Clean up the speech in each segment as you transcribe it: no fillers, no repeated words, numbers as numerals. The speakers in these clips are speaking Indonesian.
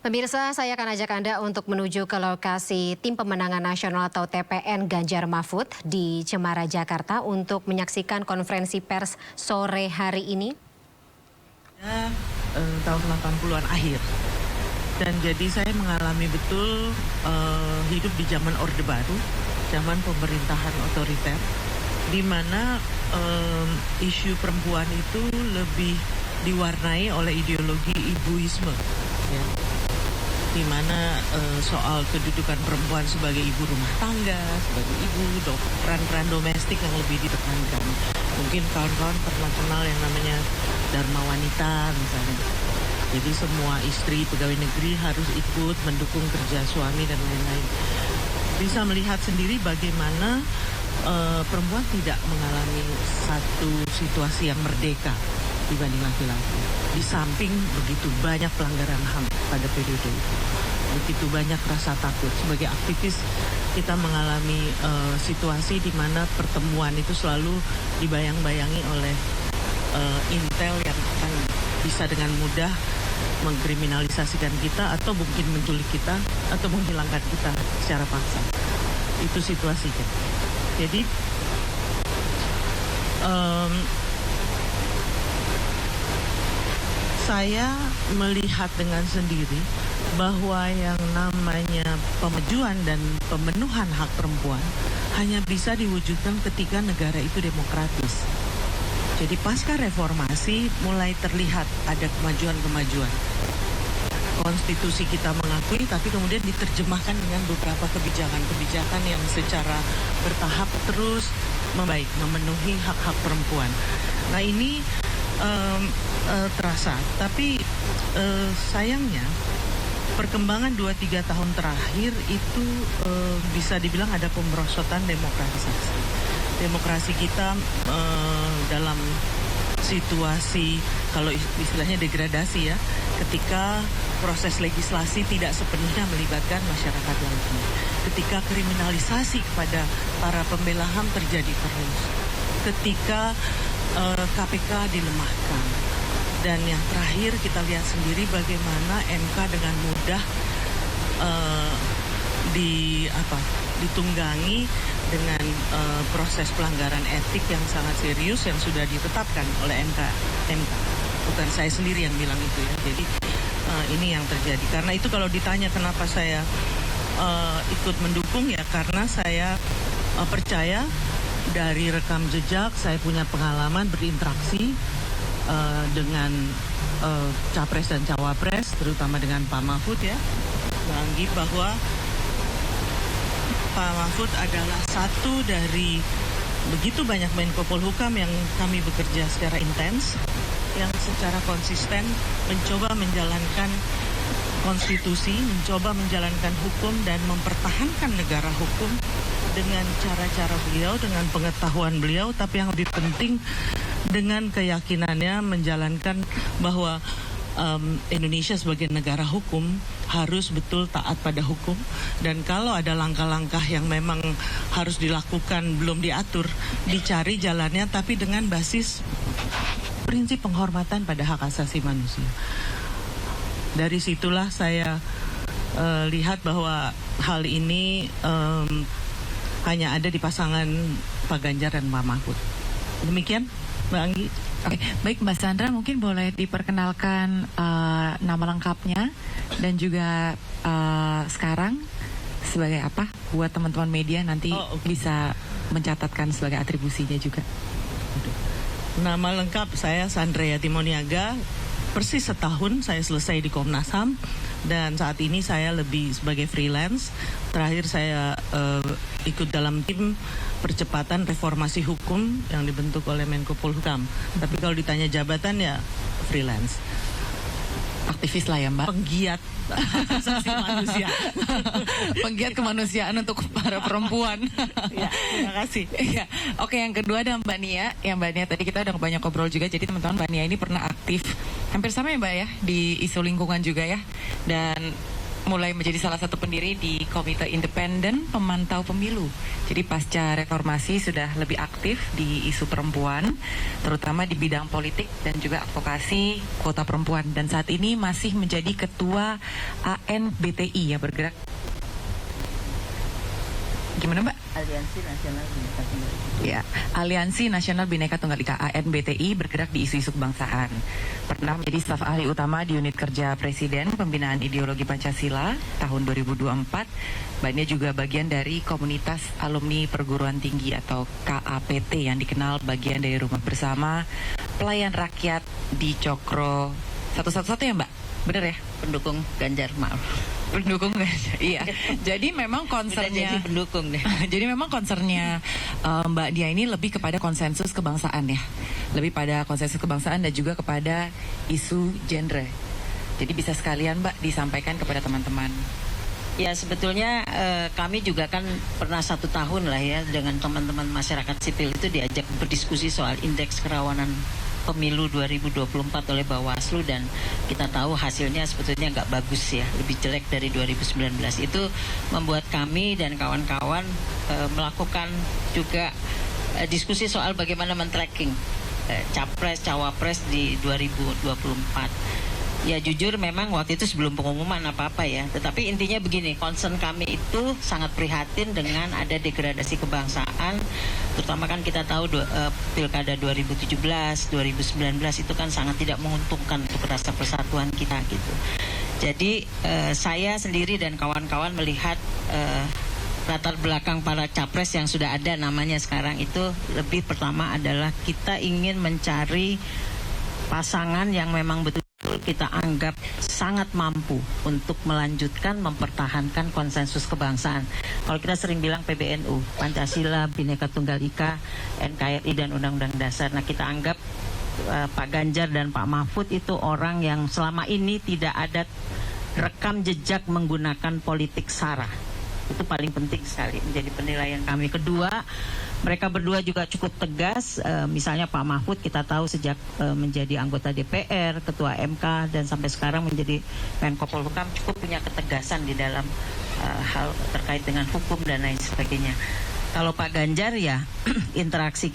Pemirsa, saya akan ajak Anda untuk menuju ke lokasi Tim Pemenangan Nasional atau TPN Ganjar Mahfud di Cemara, Jakarta untuk menyaksikan konferensi pers sore hari ini. Tahun 80-an akhir. Dan jadi saya mengalami betul hidup di zaman Orde Baru, zaman pemerintahan otoriter, di mana isu perempuan itu lebih diwarnai oleh ideologi ibuisme, ya. Di mana soal kedudukan perempuan sebagai ibu rumah tangga, sebagai ibu, peran-peran domestik yang lebih ditekankan. Mungkin kawan-kawan pernah kenal yang namanya Dharma Wanita misalnya. Jadi semua istri pegawai negeri harus ikut mendukung kerja suami dan lain-lain. Bisa melihat sendiri bagaimana perempuan tidak mengalami satu situasi yang merdeka dibanding laki-laki. Di samping begitu banyak pelanggaran HAM pada periode itu, begitu banyak rasa takut. Sebagai aktivis kita mengalami situasi di mana pertemuan itu selalu dibayang-bayangi oleh intel yang akan bisa dengan mudah mengkriminalisasikan kita atau mungkin menculik kita atau menghilangkan kita secara paksa. Itu situasinya. Jadi saya melihat dengan sendiri bahwa yang namanya pemajuan dan pemenuhan hak perempuan hanya bisa diwujudkan ketika negara itu demokratis. Jadi pasca reformasi mulai terlihat ada kemajuan-kemajuan. Konstitusi kita mengakui, tapi kemudian diterjemahkan dengan beberapa kebijakan-kebijakan yang secara bertahap terus membaik, memenuhi hak-hak perempuan. Nah ini terasa, tapi sayangnya perkembangan 2-3 tahun terakhir itu bisa dibilang ada pemerosotan demokratisasi. Demokrasi kita dalam situasi, kalau istilahnya degradasi ya, ketika proses legislasi tidak sepenuhnya melibatkan masyarakat lagi. Ketika kriminalisasi kepada para pembela HAM terjadi terus. Ketika KPK dilemahkan. Dan yang terakhir kita lihat sendiri bagaimana MK dengan mudah ditunggangi dengan proses pelanggaran etik yang sangat serius yang sudah ditetapkan oleh MK. Bukan saya sendiri yang bilang itu ya. Jadi ini yang terjadi. Karena itu kalau ditanya kenapa saya ikut mendukung ya karena saya percaya dari rekam jejak saya punya pengalaman berinteraksi dengan capres dan cawapres, terutama dengan Pak Mahfud ya, Anggi, bahwa Pak Mahfud adalah satu dari begitu banyak Menko Polhukam yang kami bekerja secara intens, yang secara konsisten mencoba menjalankan konstitusi, mencoba menjalankan hukum dan mempertahankan negara hukum dengan cara-cara beliau, dengan pengetahuan beliau, tapi yang lebih penting dengan keyakinannya menjalankan bahwa Indonesia sebagai negara hukum harus betul taat pada hukum, dan kalau ada langkah-langkah yang memang harus dilakukan belum diatur, dicari jalannya tapi dengan basis prinsip penghormatan pada hak asasi manusia. Dari situlah saya lihat bahwa hal ini hanya ada di pasangan Pak Ganjar dan Pak Mahfud. Demikian, Mbak Anggi. Oke, baik Mbak Sandra, mungkin boleh diperkenalkan nama lengkapnya dan juga sekarang sebagai apa buat teman-teman media nanti bisa mencatatkan sebagai atribusinya juga. Nama lengkap saya Sandrea Timoniaga. Persis setahun saya selesai di Komnas HAM dan saat ini saya lebih sebagai freelance. Terakhir saya ikut dalam tim percepatan reformasi hukum yang dibentuk oleh Menko Polhukam. Tapi kalau ditanya jabatan ya freelance. Aktivis lah ya Mbak. Penggiat asasi manusia. Penggiat kemanusiaan untuk para perempuan. Ya, terima kasih. Ya. Oke, yang kedua ada Mbak Nia. Ya Mbak Nia tadi kita udah banyak ngobrol juga. Jadi teman-teman Mbak Nia ini pernah aktif hampir sama ya Mbak ya di isu lingkungan juga ya. Dan mulai menjadi salah satu pendiri di Komite Independen Pemantau Pemilu. Jadi pasca reformasi sudah lebih aktif di isu perempuan, terutama di bidang politik dan juga advokasi kuota perempuan. Dan saat ini masih menjadi ketua ANBTI yang bergerak. Gimana Mbak? Aliansi Nasional Bhinneka Tunggal Ika. Ya, Aliansi Nasional Bhinneka Tunggal Ika (ANBTI) bergerak di isu-isu kebangsaan. Pernah menjadi staf ahli utama di Unit Kerja Presiden Pembinaan Ideologi Pancasila tahun 2024. Mbaknya juga bagian dari komunitas alumni perguruan tinggi atau KAPT yang dikenal bagian dari Rumah Bersama Pelayan Rakyat di Cokro 111 ya Mbak? Bener ya? Pendukung Ganjar Ma'ruf. Pendukung Ganjar, iya. Jadi memang concernnya jadi pendukung deh. Jadi memang concernnya Mbak Dia ini lebih kepada konsensus kebangsaan ya, lebih pada konsensus kebangsaan dan juga kepada isu genre. Jadi bisa sekalian Mbak disampaikan kepada teman-teman. Ya sebetulnya kami juga kan pernah 1 tahun lah ya dengan teman-teman masyarakat sipil itu diajak berdiskusi soal indeks kerawanan pemilu 2024 oleh Bawaslu, dan kita tahu hasilnya sebetulnya nggak bagus ya, lebih jelek dari 2019. Itu membuat kami dan kawan-kawan melakukan juga diskusi soal bagaimana men-tracking capres, cawapres di 2024. Ya jujur memang waktu itu sebelum pengumuman apa-apa ya, tetapi intinya begini, concern kami itu sangat prihatin dengan ada degradasi kebangsaan, terutama kan kita tahu pilkada 2017, 2019 itu kan sangat tidak menguntungkan untuk rasa persatuan kita gitu. Jadi saya sendiri dan kawan-kawan melihat latar belakang para capres yang sudah ada namanya sekarang itu lebih pertama adalah kita ingin mencari pasangan yang memang betul kita anggap sangat mampu untuk melanjutkan mempertahankan konsensus kebangsaan. Kalau kita sering bilang PBNU, Pancasila, Bhinneka Tunggal Ika, NKRI dan Undang-Undang Dasar. Nah kita anggap Pak Ganjar dan Pak Mahfud itu orang yang selama ini tidak ada rekam jejak menggunakan politik sara. Itu paling penting sekali menjadi penilaian kami. Kedua, mereka berdua juga cukup tegas. Misalnya Pak Mahfud kita tahu sejak menjadi anggota DPR, ketua MK, dan sampai sekarang menjadi Menko Polhukam cukup punya ketegasan di dalam hal terkait dengan hukum dan lain sebagainya. Kalau Pak Ganjar ya interaksi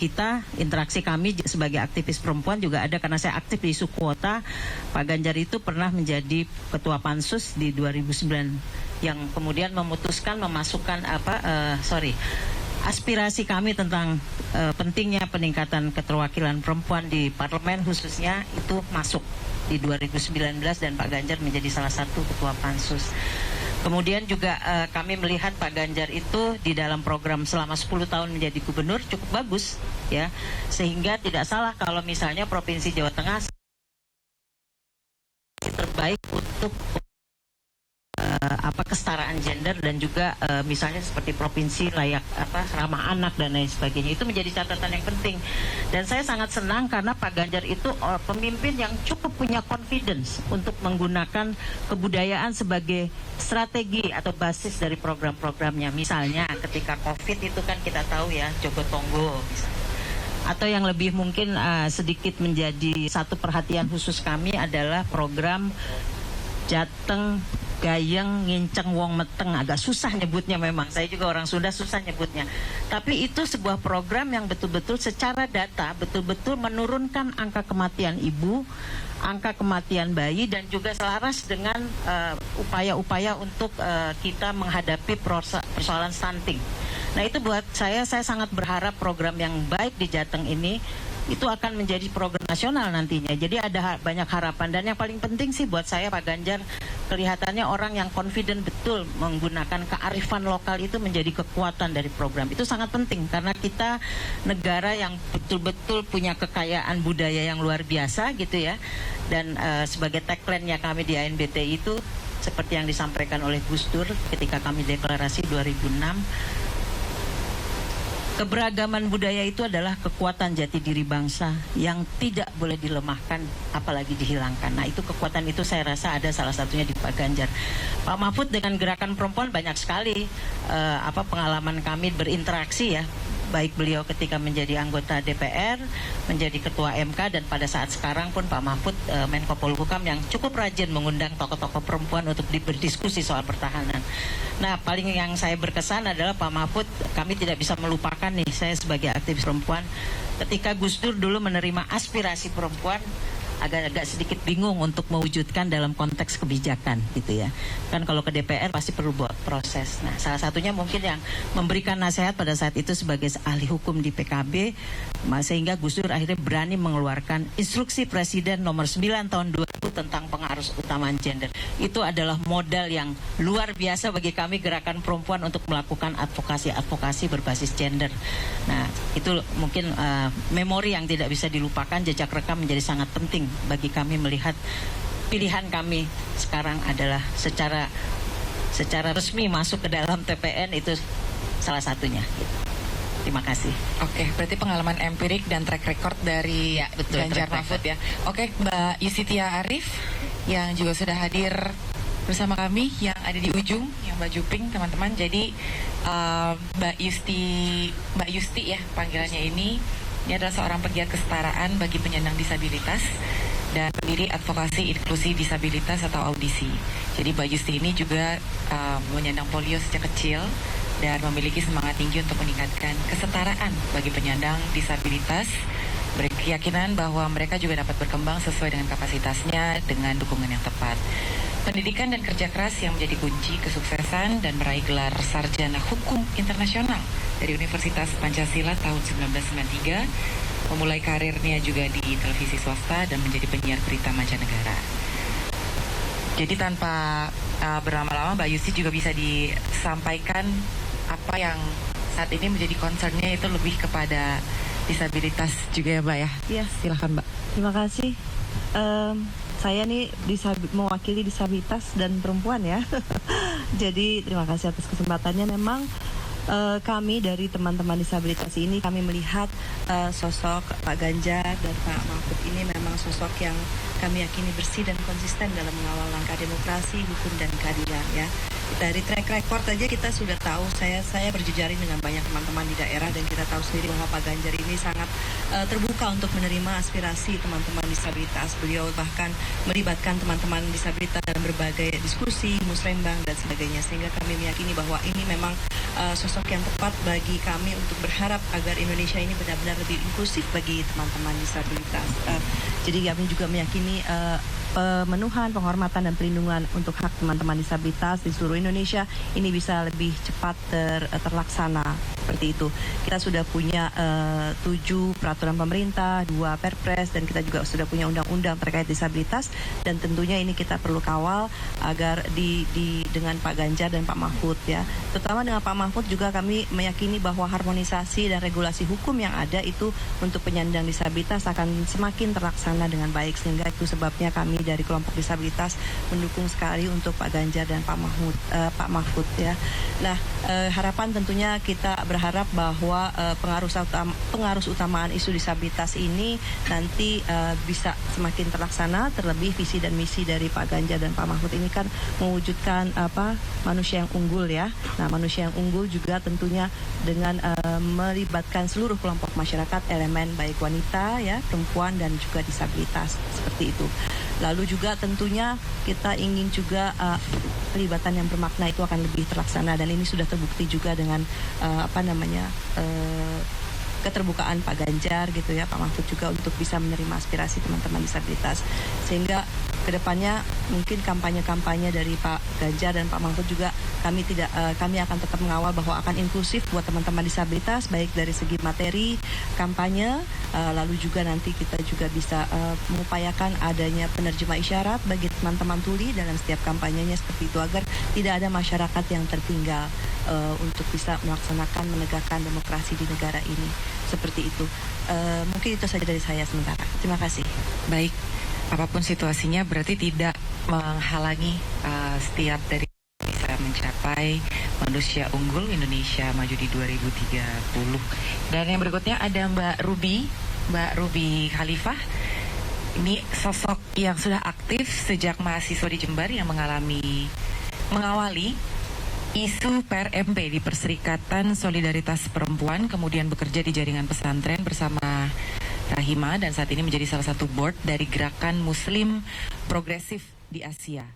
kami sebagai aktivis perempuan juga ada, karena saya aktif di isu kuota. Pak Ganjar itu pernah menjadi ketua Pansus di 2009 yang kemudian memutuskan memasukkan aspirasi kami tentang pentingnya peningkatan keterwakilan perempuan di parlemen khususnya itu masuk di 2019 dan Pak Ganjar menjadi salah satu ketua Pansus. Kemudian juga kami melihat Pak Ganjar itu di dalam program selama 10 tahun menjadi gubernur cukup bagus ya, sehingga tidak salah kalau misalnya Provinsi Jawa Tengah terbaik untuk kesetaraan gender dan juga misalnya seperti provinsi layak ramah anak dan lain sebagainya. Itu menjadi catatan yang penting. Dan saya sangat senang karena Pak Ganjar itu pemimpin yang cukup punya confidence untuk menggunakan kebudayaan sebagai strategi atau basis dari program-programnya. Misalnya ketika Covid itu kan kita tahu ya, Jogotongo misalnya. Atau yang lebih mungkin sedikit menjadi satu perhatian khusus kami adalah program Jateng Gayeng Nginceng Wong Meteng. Agak susah nyebutnya memang, saya juga orang Sunda susah nyebutnya. Tapi itu sebuah program yang betul-betul secara data betul-betul menurunkan angka kematian ibu, angka kematian bayi, dan juga selaras dengan upaya-upaya untuk kita menghadapi persoalan stunting. Nah itu buat saya sangat berharap program yang baik di Jateng ini itu akan menjadi program nasional nantinya. Jadi ada banyak harapan, dan yang paling penting sih buat saya Pak Ganjar kelihatannya orang yang confident betul menggunakan kearifan lokal itu menjadi kekuatan dari program. Itu sangat penting karena kita negara yang betul-betul punya kekayaan budaya yang luar biasa gitu ya. Dan sebagai tagline-nya kami di ANBTI itu seperti yang disampaikan oleh Gus Dur ketika kami deklarasi 2006, keberagaman budaya itu adalah kekuatan jati diri bangsa yang tidak boleh dilemahkan apalagi dihilangkan. Nah itu kekuatan itu saya rasa ada salah satunya di Pak Ganjar. Pak Mahfud dengan gerakan perempuan banyak sekali pengalaman kami berinteraksi ya. baik beliau ketika menjadi anggota DPR, menjadi ketua MK, dan pada saat sekarang pun Pak Mahfud Menko Polhukam yang cukup rajin mengundang tokoh-tokoh perempuan untuk berdiskusi soal pertahanan. Nah, paling yang saya berkesan adalah Pak Mahfud, kami tidak bisa melupakan nih, saya sebagai aktivis perempuan, ketika Gus Dur dulu menerima aspirasi perempuan, agak sedikit bingung untuk mewujudkan dalam konteks kebijakan gitu ya. Kan kalau ke DPR pasti perlu buat proses. Nah, salah satunya mungkin yang memberikan nasihat pada saat itu sebagai ahli hukum di PKB, sehingga Gus Dur akhirnya berani mengeluarkan instruksi Presiden nomor 9 tahun 2000 tentang pengaruh utamaan gender. Itu adalah modal yang luar biasa bagi kami gerakan perempuan untuk melakukan advokasi berbasis gender. Nah, itu mungkin memori yang tidak bisa dilupakan, jejak rekam menjadi sangat penting bagi kami melihat pilihan kami sekarang adalah secara resmi masuk ke dalam TPN, itu salah satunya. Terima kasih. Oke, berarti pengalaman empirik dan track record dari Ganjar Mahfud ya. Oke, Mbak Yusitia Arif yang juga sudah hadir bersama kami yang ada di ujung, yang Mbak Juping, teman-teman. Jadi Mbak Yusti ya panggilannya ini adalah seorang pegiat kesetaraan bagi penyandang disabilitas dan pendiri advokasi inklusi disabilitas atau audisi. Jadi Mbak Yusti ini juga menyandang polio sejak kecil dan memiliki semangat tinggi untuk meningkatkan kesetaraan bagi penyandang disabilitas, berkeyakinan bahwa mereka juga dapat berkembang sesuai dengan kapasitasnya dengan dukungan yang tepat. Pendidikan dan kerja keras yang menjadi kunci kesuksesan dan meraih gelar sarjana hukum internasional dari Universitas Pancasila tahun 1993, memulai karirnya juga di televisi swasta dan menjadi penyiar berita mancanegara. Jadi tanpa berlama-lama, Mbak Yusti juga bisa disampaikan apa yang saat ini menjadi concernnya itu lebih kepada disabilitas juga ya Mbak ya? Iya, Silahkan Mbak. terima kasih. Saya nih mewakili disabilitas dan perempuan ya. Jadi terima kasih atas kesempatannya. Memang kami dari teman-teman disabilitas ini, kami melihat sosok Pak Ganjar dan Pak Mahfud ini memang sosok yang kami yakini bersih dan konsisten dalam mengawal langkah demokrasi, hukum, dan keadilan ya. Dari track record aja kita sudah tahu, saya berjejaring dengan banyak teman-teman di daerah dan kita tahu sendiri bahwa Pak Ganjar ini sangat terbuka untuk menerima aspirasi teman-teman disabilitas. Beliau bahkan melibatkan teman-teman disabilitas dalam berbagai diskusi, musrembang dan sebagainya, sehingga kami meyakini bahwa ini memang sosok yang tepat bagi kami untuk berharap agar Indonesia ini benar-benar lebih inklusif bagi teman-teman disabilitas. Jadi kami juga meyakini pemenuhan, penghormatan, dan perlindungan untuk hak teman-teman disabilitas di seluruh Indonesia ini bisa lebih cepat terlaksana seperti itu. Kita sudah punya 7 peraturan pemerintah, 2 perpres, dan kita juga sudah punya undang-undang terkait disabilitas, dan tentunya ini kita perlu kawal agar dengan Pak Ganjar dan Pak Mahfud ya. Terutama dengan Pak Mahfud juga kami meyakini bahwa harmonisasi dan regulasi hukum yang ada itu untuk penyandang disabilitas akan semakin terlaksana dengan baik, sehingga itu sebabnya kami dari kelompok disabilitas mendukung sekali untuk Pak Ganjar dan Pak Mahfud ya. Nah, harapan tentunya kita berharap bahwa pengaruh utamaan isu disabilitas ini nanti bisa semakin terlaksana, terlebih visi dan misi dari Pak Ganjar dan Pak Mahfud ini kan mewujudkan manusia yang unggul ya. Nah, manusia yang unggul juga tentunya dengan melibatkan seluruh kelompok masyarakat, elemen baik wanita ya, perempuan, dan juga disabilitas seperti itu. Lalu juga tentunya kita ingin juga pelibatan yang bermakna itu akan lebih terlaksana, dan ini sudah terbukti juga dengan keterbukaan Pak Ganjar gitu ya, Pak Mahfud juga untuk bisa menerima aspirasi teman-teman disabilitas, sehingga kedepannya mungkin kampanye-kampanye dari Pak Ganjar dan Pak Mahfud juga kami akan tetap mengawal bahwa akan inklusif buat teman-teman disabilitas, baik dari segi materi kampanye, lalu juga nanti kita juga bisa mengupayakan adanya penerjemah isyarat bagi teman-teman tuli dalam setiap kampanyenya seperti itu, agar tidak ada masyarakat yang tertinggal untuk bisa melaksanakan menegakkan demokrasi di negara ini seperti itu. Mungkin itu saja dari saya sementara. Terima kasih. Baik, apapun situasinya berarti tidak menghalangi setiap dari bisa mencapai manusia unggul Indonesia maju di 2030. Dan yang berikutnya ada Mbak Ruby Khalifah. Ini sosok yang sudah aktif sejak mahasiswa di Jember yang mengawali isu PRMP di Perserikatan Solidaritas Perempuan, kemudian bekerja di jaringan pesantren bersama Rahima, dan saat ini menjadi salah satu board dari Gerakan Muslim Progresif di Asia.